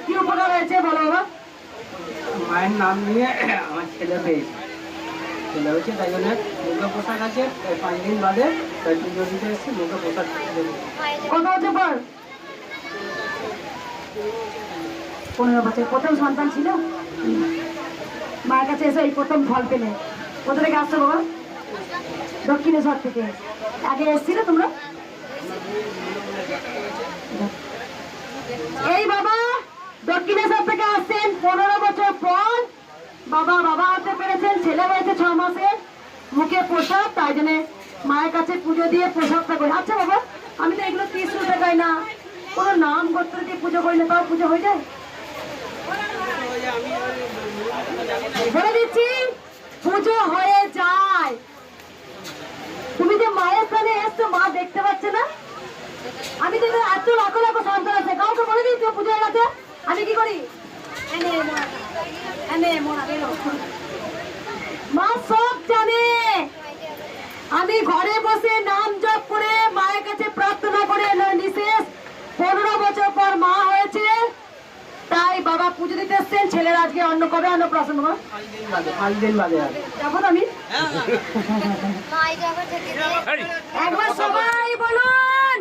কি উপকার হয়েছে বলো বাবা? মায়ের নাম নিয়ে আমার ছেলে পেয়েছে, ছেলে হয়েছে, তাই জন্য মুখে পোশাক আছে। 5 দিন বাদে তাই পুজো দিতে এসেছি, মুখে পোশাক কত বছর পর? 15 বছর। প্রথম সন্তান ছিল, মায়ের কাছে এসে এই প্রথম ফল পেলে। কোথা থেকে আসছো বাবা? দক্ষিণেশ্বর থেকে। আগে এসেছিলে তোমরা? এই বাবা দক্ষিণেশ্বর থেকে আসছেন 15 বছর পর। বাবা হতে পেরেছেন, ছেলে হয়েছে 6 মাসে, মুখে পোশাক, তাই জন্য মায়ের কাছে পুজো দিয়ে পোশাকটা করি। আচ্ছা বাবা, আমি তো এগুলো 30 টাকায় না, কোনো নাম গোত্র দিয়ে পুজো করি না, তাও পুজো হয়ে যায়? বলে দিচ্ছি, পুজো হয়ে যায়। তুমি যে মায়ের স্থানে এসছো, মা দেখতে পাচ্ছে না? আমি তো এত লাখো লাখো সন্তান আছে, কাউকে বলে দিচ্ছি পুজো হয়ে গেছে। আমি কি করি? মা সব জানে। আমি ঘরে বসে নাম জপ করে মায়ের কাছে প্রার্থনা করে নিশেষ 15 বছর পর মা হয়েছে, তাই বাবা পুজো দিতে এসছেন। ছেলের আজকে অন্য কবে অন্নপ্রাশন? 5 দিন বাদে যাবো আমি। একবার সবাই বলুন